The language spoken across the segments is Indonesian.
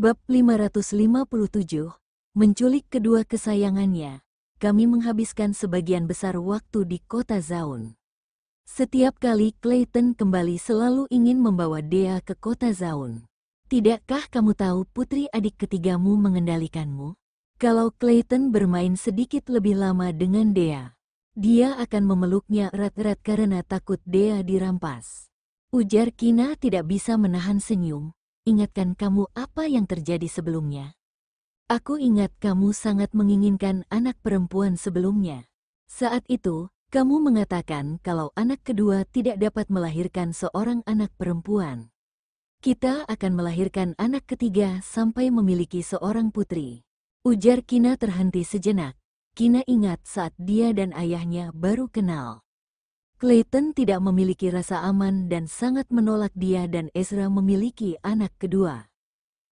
Bab 557, menculik kedua kesayangannya. Kami menghabiskan sebagian besar waktu di kota Zaun. Setiap kali Clayton kembali selalu ingin membawa Dea ke kota Zaun. Tidakkah kamu tahu putri adik ketigamu mengendalikanmu? Kalau Clayton bermain sedikit lebih lama dengan Dea, dia akan memeluknya erat-erat karena takut Dea dirampas. Ujar Kina tidak bisa menahan senyum. Ingatkan kamu apa yang terjadi sebelumnya? Aku ingat kamu sangat menginginkan anak perempuan sebelumnya. Saat itu, kamu mengatakan kalau anak kedua tidak dapat melahirkan seorang anak perempuan. Kita akan melahirkan anak ketiga sampai memiliki seorang putri. Ujar Kina terhenti sejenak. Kina ingat saat dia dan ayahnya baru kenal. Clayton tidak memiliki rasa aman dan sangat menolak dia dan Ezra memiliki anak kedua.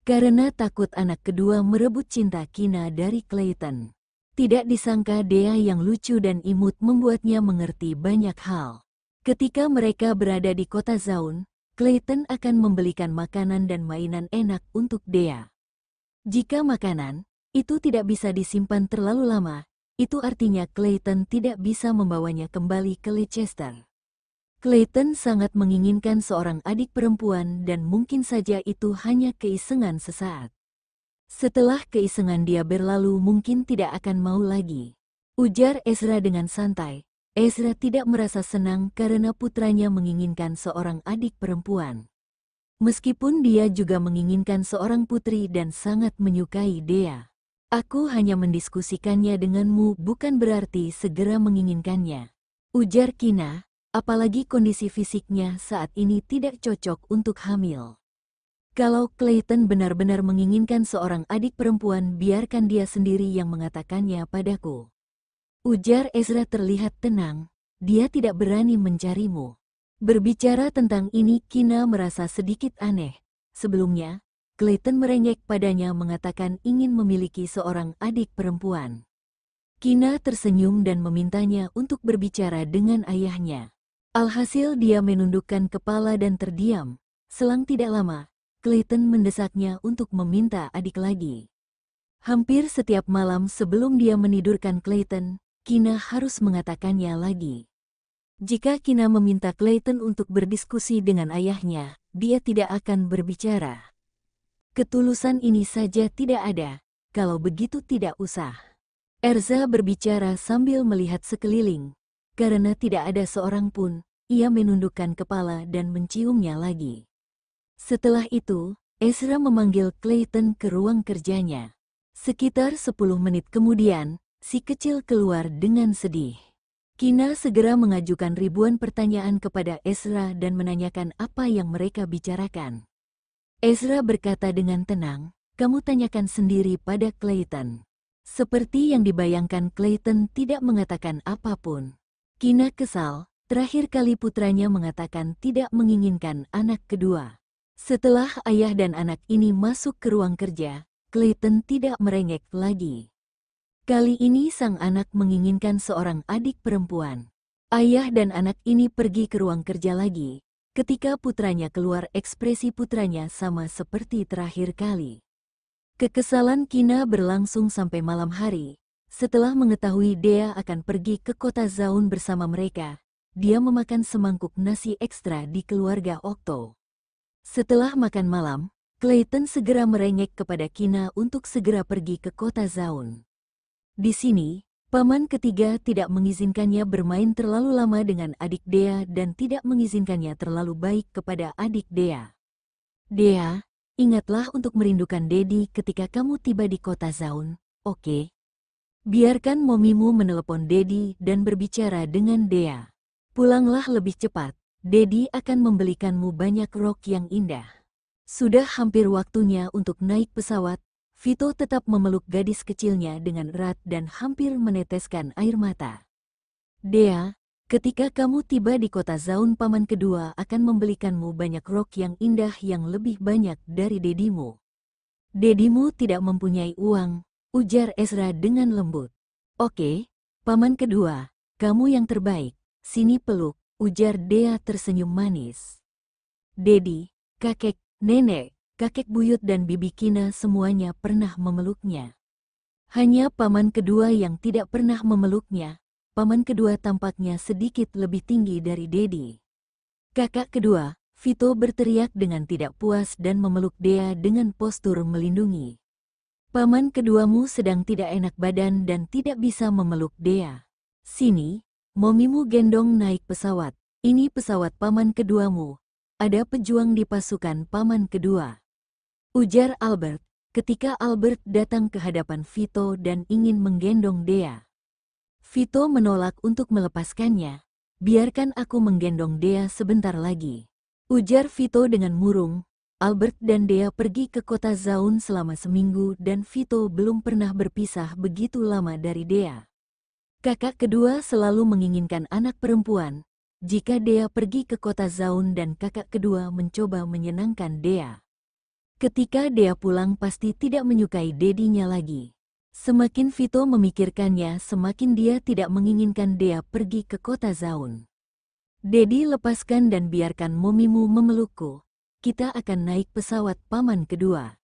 Karena takut anak kedua merebut cinta Kina dari Clayton. Tidak disangka Dea yang lucu dan imut membuatnya mengerti banyak hal. Ketika mereka berada di kota Zaun, Clayton akan membelikan makanan dan mainan enak untuk Dea. Jika makanan itu tidak bisa disimpan terlalu lama, itu artinya Clayton tidak bisa membawanya kembali ke Leicester. Clayton sangat menginginkan seorang adik perempuan dan mungkin saja itu hanya keisengan sesaat. Setelah keisengan dia berlalu mungkin tidak akan mau lagi. Ujar Ezra dengan santai. Ezra tidak merasa senang karena putranya menginginkan seorang adik perempuan. Meskipun dia juga menginginkan seorang putri dan sangat menyukai Dea. Aku hanya mendiskusikannya denganmu bukan berarti segera menginginkannya. Ujar Kina, apalagi kondisi fisiknya saat ini tidak cocok untuk hamil. Kalau Clayton benar-benar menginginkan seorang adik perempuan, biarkan dia sendiri yang mengatakannya padaku. Ujar Ezra terlihat tenang, dia tidak berani mencarimu. Berbicara tentang ini Kina merasa sedikit aneh. Sebelumnya, Clayton merengek padanya mengatakan ingin memiliki seorang adik perempuan. Kina tersenyum dan memintanya untuk berbicara dengan ayahnya. Alhasil dia menundukkan kepala dan terdiam. Selang tidak lama, Clayton mendesaknya untuk meminta adik lagi. Hampir setiap malam sebelum dia menidurkan Clayton, Kina harus mengatakannya lagi. Jika Kina meminta Clayton untuk berdiskusi dengan ayahnya, dia tidak akan berbicara. Ketulusan ini saja tidak ada, kalau begitu tidak usah. Erza berbicara sambil melihat sekeliling. Karena tidak ada seorang pun, ia menundukkan kepala dan menciumnya lagi. Setelah itu, Ezra memanggil Clayton ke ruang kerjanya. Sekitar 10 menit kemudian, si kecil keluar dengan sedih. Kina segera mengajukan ribuan pertanyaan kepada Ezra dan menanyakan apa yang mereka bicarakan. Ezra berkata dengan tenang, kamu tanyakan sendiri pada Clayton. Seperti yang dibayangkan Clayton tidak mengatakan apapun. Kina kesal, terakhir kali putranya mengatakan tidak menginginkan anak kedua. Setelah ayah dan anak ini masuk ke ruang kerja, Clayton tidak merengek lagi. Kali ini sang anak menginginkan seorang adik perempuan. Ayah dan anak ini pergi ke ruang kerja lagi. Ketika putranya keluar, ekspresi putranya sama seperti terakhir kali. Kekesalan Kina berlangsung sampai malam hari. Setelah mengetahui Dea akan pergi ke kota Zaun bersama mereka, dia memakan semangkuk nasi ekstra di keluarga Okto. Setelah makan malam, Clayton segera merengek kepada Kina untuk segera pergi ke kota Zaun. Di sini, paman ketiga tidak mengizinkannya bermain terlalu lama dengan adik Dea dan tidak mengizinkannya terlalu baik kepada adik Dea. Dea, ingatlah untuk merindukan Dedi ketika kamu tiba di kota Zaun, oke? Biarkan momimu menelepon Dedi dan berbicara dengan Dea. Pulanglah lebih cepat, Dedi akan membelikanmu banyak rok yang indah. Sudah hampir waktunya untuk naik pesawat. Vito tetap memeluk gadis kecilnya dengan erat dan hampir meneteskan air mata. Dea, ketika kamu tiba di kota Zaun, paman kedua akan membelikanmu banyak rok yang indah yang lebih banyak dari dedimu. Dedimu tidak mempunyai uang, ujar Ezra dengan lembut. Oke, paman kedua, kamu yang terbaik, sini peluk, ujar Dea tersenyum manis. Dedi, kakek, nenek, kakek buyut dan bibi Kina semuanya pernah memeluknya. Hanya paman kedua yang tidak pernah memeluknya. Paman kedua tampaknya sedikit lebih tinggi dari Dedi. Kakak kedua, Vito berteriak dengan tidak puas dan memeluk Dea dengan postur melindungi. Paman keduamu sedang tidak enak badan dan tidak bisa memeluk Dea. Sini, momimu gendong naik pesawat. Ini pesawat paman keduamu. Ada pejuang di pasukan paman kedua. Ujar Albert, ketika Albert datang ke hadapan Vito dan ingin menggendong Dea. Vito menolak untuk melepaskannya. Biarkan aku menggendong Dea sebentar lagi. Ujar Vito dengan murung. Albert dan Dea pergi ke kota Zaun selama seminggu dan Vito belum pernah berpisah begitu lama dari Dea. Kakak kedua selalu menginginkan anak perempuan. Jika Dea pergi ke kota Zaun dan kakak kedua mencoba menyenangkan Dea. Ketika Dea pulang pasti tidak menyukai dedinya lagi. Semakin Vito memikirkannya, semakin dia tidak menginginkan Dea pergi ke kota Zaun. Dedi, lepaskan dan biarkan momimu memelukku. Kita akan naik pesawat paman kedua.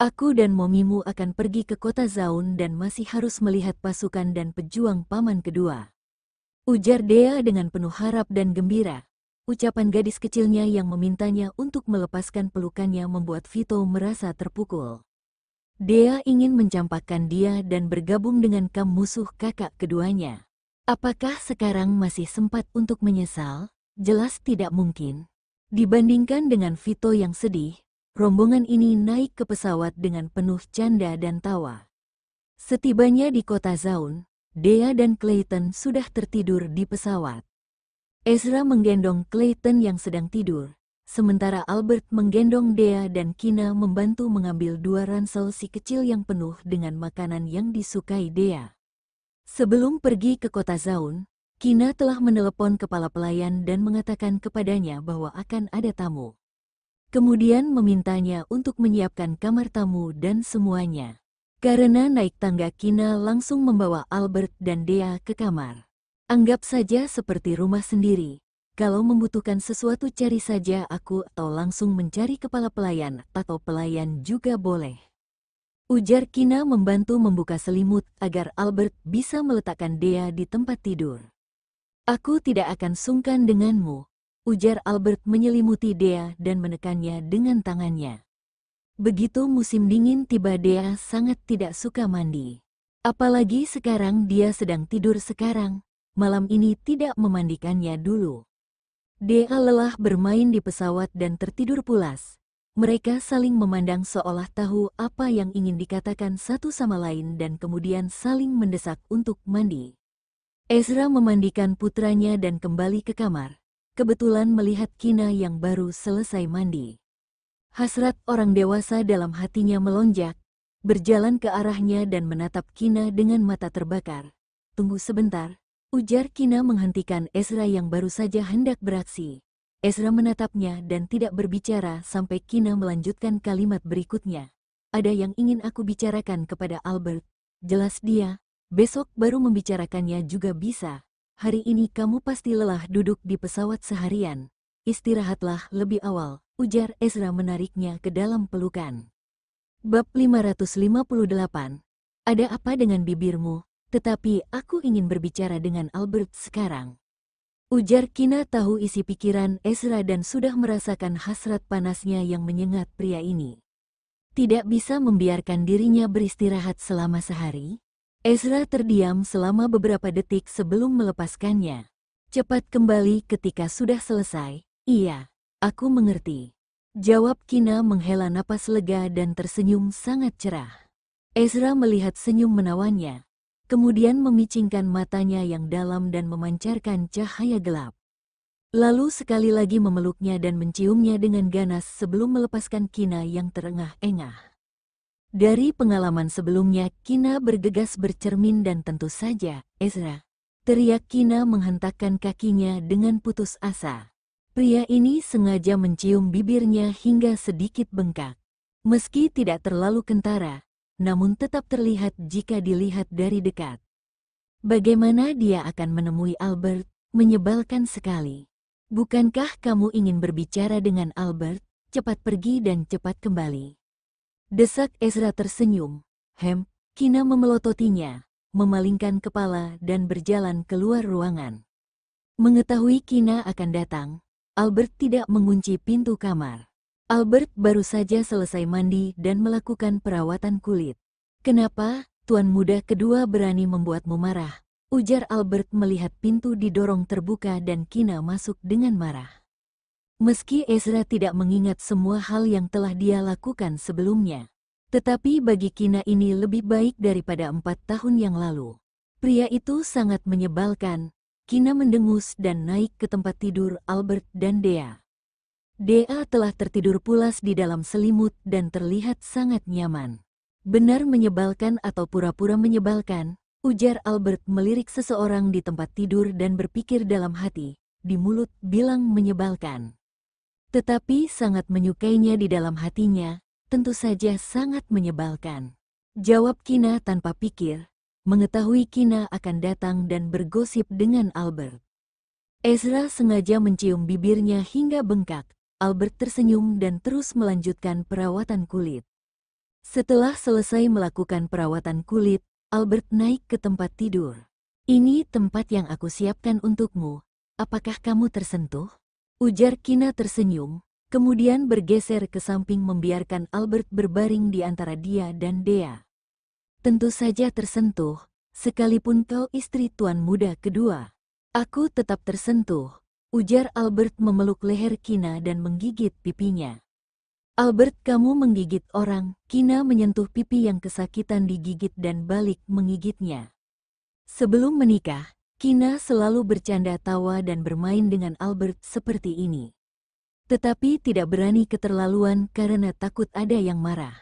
Aku dan momimu akan pergi ke kota Zaun dan masih harus melihat pasukan dan pejuang paman kedua. Ujar Dea dengan penuh harap dan gembira. Ucapan gadis kecilnya yang memintanya untuk melepaskan pelukannya membuat Vito merasa terpukul. Dea ingin mencampakkan dia dan bergabung dengan musuh kakak keduanya. Apakah sekarang masih sempat untuk menyesal? Jelas tidak mungkin. Dibandingkan dengan Vito yang sedih, rombongan ini naik ke pesawat dengan penuh canda dan tawa. Setibanya di kota Zaun, Dea dan Clayton sudah tertidur di pesawat. Ezra menggendong Clayton yang sedang tidur. Sementara Albert menggendong Dea dan Kina membantu mengambil 2 ransel si kecil yang penuh dengan makanan yang disukai Dea. Sebelum pergi ke kota Zaun, Kina telah menelepon kepala pelayan dan mengatakan kepadanya bahwa akan ada tamu. Kemudian memintanya untuk menyiapkan kamar tamu dan semuanya. Karena naik tangga, Kina langsung membawa Albert dan Dea ke kamar. Anggap saja seperti rumah sendiri. Kalau membutuhkan sesuatu cari saja aku atau langsung mencari kepala pelayan atau pelayan juga boleh. Ujar Kina membantu membuka selimut agar Albert bisa meletakkan Dea di tempat tidur. Aku tidak akan sungkan denganmu, ujar Albert menyelimuti Dea dan menekannya dengan tangannya. Begitu musim dingin tiba, Dea sangat tidak suka mandi. Apalagi sekarang dia sedang tidur sekarang, malam ini tidak memandikannya dulu. Dea lelah bermain di pesawat dan tertidur pulas. Mereka saling memandang seolah tahu apa yang ingin dikatakan satu sama lain dan kemudian saling mendesak untuk mandi. Ezra memandikan putranya dan kembali ke kamar. Kebetulan melihat Kina yang baru selesai mandi. Hasrat orang dewasa dalam hatinya melonjak, berjalan ke arahnya dan menatap Kina dengan mata terbakar. Tunggu sebentar. Ujar Kina menghentikan Ezra yang baru saja hendak beraksi. Ezra menatapnya dan tidak berbicara sampai Kina melanjutkan kalimat berikutnya. Ada yang ingin aku bicarakan kepada Albert. Jelas dia, besok baru membicarakannya juga bisa. Hari ini kamu pasti lelah duduk di pesawat seharian. Istirahatlah lebih awal, ujar Ezra menariknya ke dalam pelukan. Bab 558. Ada apa dengan bibirmu? Tetapi aku ingin berbicara dengan Albert sekarang. Ujar Kina tahu isi pikiran Ezra dan sudah merasakan hasrat panasnya yang menyengat pria ini. Tidak bisa membiarkan dirinya beristirahat selama sehari. Ezra terdiam selama beberapa detik sebelum melepaskannya. Cepat kembali ketika sudah selesai. Iya, aku mengerti. Jawab Kina menghela napas lega dan tersenyum sangat cerah. Ezra melihat senyum menawannya. Kemudian memicingkan matanya yang dalam dan memancarkan cahaya gelap. Lalu sekali lagi memeluknya dan menciumnya dengan ganas sebelum melepaskan Kina yang terengah-engah. Dari pengalaman sebelumnya, Kina bergegas bercermin dan tentu saja, Ezra. Teriak Kina menghentakkan kakinya dengan putus asa. Pria ini sengaja mencium bibirnya hingga sedikit bengkak. Meski tidak terlalu kentara, namun tetap terlihat jika dilihat dari dekat. Bagaimana dia akan menemui Albert? Menyebalkan sekali. Bukankah kamu ingin berbicara dengan Albert? cepat pergi dan cepat kembali. Desak Ezra tersenyum. Kina memelototinya, memalingkan kepala dan berjalan keluar ruangan. Mengetahui Kina akan datang, Albert tidak mengunci pintu kamar. Albert baru saja selesai mandi dan melakukan perawatan kulit. "Kenapa, tuan muda kedua berani membuatmu marah?" ujar Albert melihat pintu didorong terbuka dan Kina masuk dengan marah. Meski Ezra tidak mengingat semua hal yang telah dia lakukan sebelumnya, tetapi bagi Kina ini lebih baik daripada 4 tahun yang lalu. Pria itu sangat menyebalkan. Kina mendengus dan naik ke tempat tidur Albert dan Dea. Dea telah tertidur pulas di dalam selimut dan terlihat sangat nyaman. "Benar menyebalkan atau pura-pura menyebalkan?" ujar Albert melirik seseorang di tempat tidur dan berpikir dalam hati. Di mulut bilang menyebalkan, tetapi sangat menyukainya di dalam hatinya. Tentu saja sangat menyebalkan, jawab Kina tanpa pikir, mengetahui Kina akan datang dan bergosip dengan Albert. Ezra sengaja mencium bibirnya hingga bengkak. Albert tersenyum dan terus melanjutkan perawatan kulit. Setelah selesai melakukan perawatan kulit, Albert naik ke tempat tidur. "Ini tempat yang aku siapkan untukmu. Apakah kamu tersentuh?" ujar Kina tersenyum. Kemudian bergeser ke samping membiarkan Albert berbaring di antara dia dan Dea. "Tentu saja tersentuh, sekalipun kau istri tuan muda kedua. Aku tetap tersentuh," ujar Albert memeluk leher Kina dan menggigit pipinya. "Albert, kamu menggigit orang." Kina menyentuh pipi yang kesakitan digigit dan balik menggigitnya. Sebelum menikah, Kina selalu bercanda tawa dan bermain dengan Albert seperti ini. Tetapi tidak berani keterlaluan karena takut ada yang marah.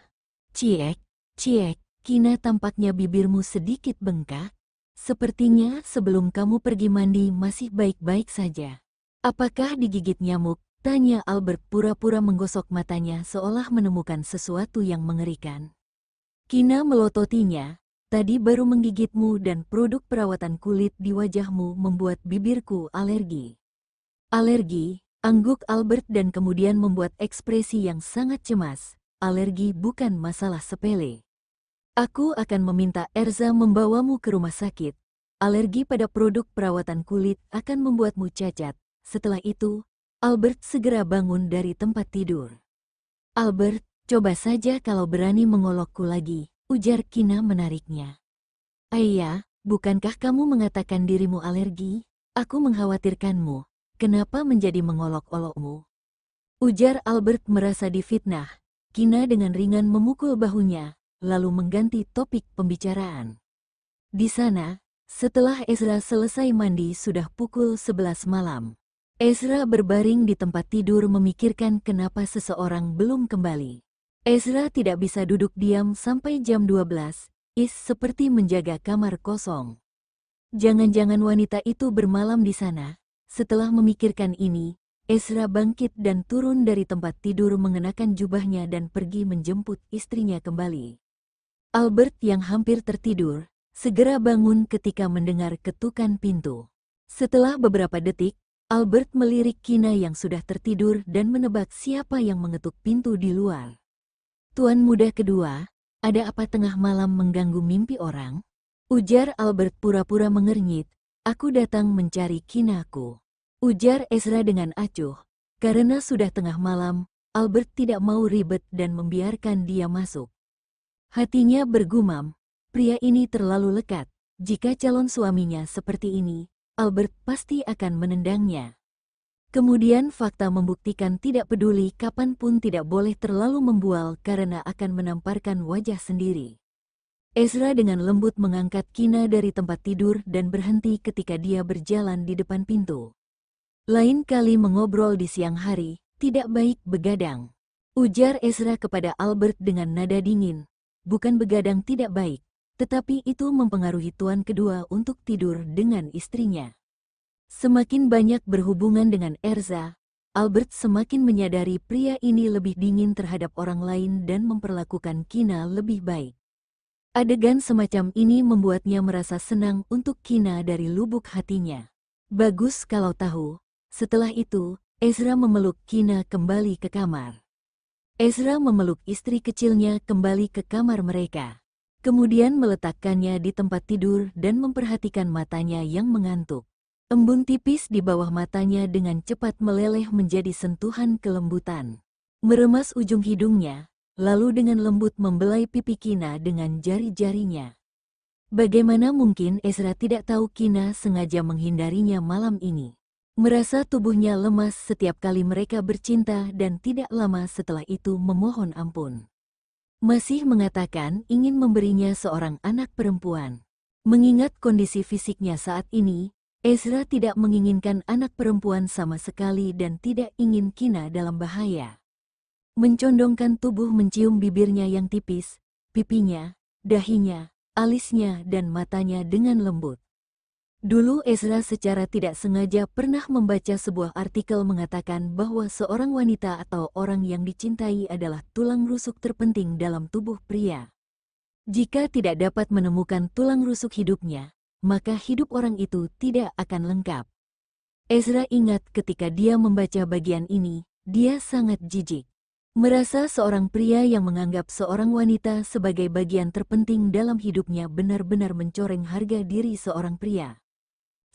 "Ciek, ciek, Kina, tampaknya bibirmu sedikit bengkak. Sepertinya sebelum kamu pergi mandi masih baik-baik saja. Apakah digigit nyamuk?" tanya Albert pura-pura menggosok matanya seolah menemukan sesuatu yang mengerikan. Kina melototinya. "Tadi baru menggigitmu dan produk perawatan kulit di wajahmu membuat bibirku alergi." "Alergi?" angguk Albert dan kemudian membuat ekspresi yang sangat cemas. "Alergi bukan masalah sepele. Aku akan meminta Erza membawamu ke rumah sakit. Alergi pada produk perawatan kulit akan membuatmu cacat." Setelah itu, Albert segera bangun dari tempat tidur. "Albert, coba saja kalau berani mengolokku lagi," ujar Kina menariknya. "Ayah, bukankah kamu mengatakan dirimu alergi? Aku mengkhawatirkanmu. Kenapa menjadi mengolok-olokmu?" ujar Albert merasa difitnah. Kina dengan ringan memukul bahunya, lalu mengganti topik pembicaraan. Di sana, setelah Ezra selesai mandi sudah pukul 11 malam. Ezra berbaring di tempat tidur memikirkan kenapa seseorang belum kembali. Ezra tidak bisa duduk diam sampai jam 12, seperti menjaga kamar kosong. Jangan-jangan wanita itu bermalam di sana. Setelah memikirkan ini, Ezra bangkit dan turun dari tempat tidur mengenakan jubahnya dan pergi menjemput istrinya kembali. Albert yang hampir tertidur, segera bangun ketika mendengar ketukan pintu. Setelah beberapa detik, Albert melirik Kina yang sudah tertidur dan menebak siapa yang mengetuk pintu di luar. "Tuan muda kedua, ada apa tengah malam mengganggu mimpi orang?" ujar Albert pura-pura mengernyit. "Aku datang mencari Kinaku," ujar Ezra dengan acuh. Karena sudah tengah malam, Albert tidak mau ribet dan membiarkan dia masuk. Hatinya bergumam, pria ini terlalu lekat. Jika calon suaminya seperti ini, Albert pasti akan menendangnya. Kemudian fakta membuktikan tidak peduli kapanpun tidak boleh terlalu membual karena akan menamparkan wajah sendiri. Ezra dengan lembut mengangkat Kina dari tempat tidur dan berhenti ketika dia berjalan di depan pintu. "Lain kali mengobrol di siang hari, tidak baik begadang," ujar Ezra kepada Albert dengan nada dingin. "Bukan begadang tidak baik, tetapi itu mempengaruhi tuan kedua untuk tidur dengan istrinya." Semakin banyak berhubungan dengan Erza, Albert semakin menyadari pria ini lebih dingin terhadap orang lain dan memperlakukan Kina lebih baik. Adegan semacam ini membuatnya merasa senang untuk Kina dari lubuk hatinya. Bagus kalau tahu. Setelah itu, Ezra memeluk Kina kembali ke kamar. Ezra memeluk istri kecilnya kembali ke kamar mereka. Kemudian meletakkannya di tempat tidur dan memperhatikan matanya yang mengantuk. Embun tipis di bawah matanya dengan cepat meleleh menjadi sentuhan kelembutan. Meremas ujung hidungnya, lalu dengan lembut membelai pipi Kina dengan jari-jarinya. Bagaimana mungkin Ezra tidak tahu Kina sengaja menghindarinya malam ini? Merasa tubuhnya lemas setiap kali mereka bercinta dan tidak lama setelah itu memohon ampun. Masih mengatakan ingin memberinya seorang anak perempuan. Mengingat kondisi fisiknya saat ini, Ezra tidak menginginkan anak perempuan sama sekali dan tidak ingin Kina dalam bahaya. Mencondongkan tubuh mencium bibirnya yang tipis, pipinya, dahinya, alisnya dan matanya dengan lembut. Dulu Ezra secara tidak sengaja pernah membaca sebuah artikel mengatakan bahwa seorang wanita atau orang yang dicintai adalah tulang rusuk terpenting dalam tubuh pria. Jika tidak dapat menemukan tulang rusuk hidupnya, maka hidup orang itu tidak akan lengkap. Ezra ingat ketika dia membaca bagian ini, dia sangat jijik. Merasa seorang pria yang menganggap seorang wanita sebagai bagian terpenting dalam hidupnya benar-benar mencoreng harga diri seorang pria.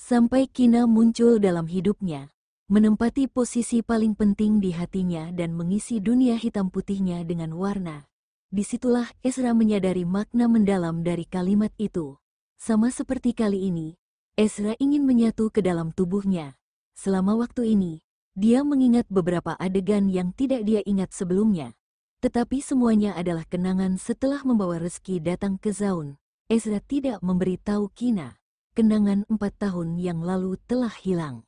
Sampai Kina muncul dalam hidupnya, menempati posisi paling penting di hatinya dan mengisi dunia hitam putihnya dengan warna. Disitulah Ezra menyadari makna mendalam dari kalimat itu. Sama seperti kali ini, Ezra ingin menyatu ke dalam tubuhnya. Selama waktu ini, dia mengingat beberapa adegan yang tidak dia ingat sebelumnya. Tetapi semuanya adalah kenangan setelah membawa Rezeki datang ke Zaun. Ezra tidak memberi tahu Kina. Kenangan 4 tahun yang lalu telah hilang.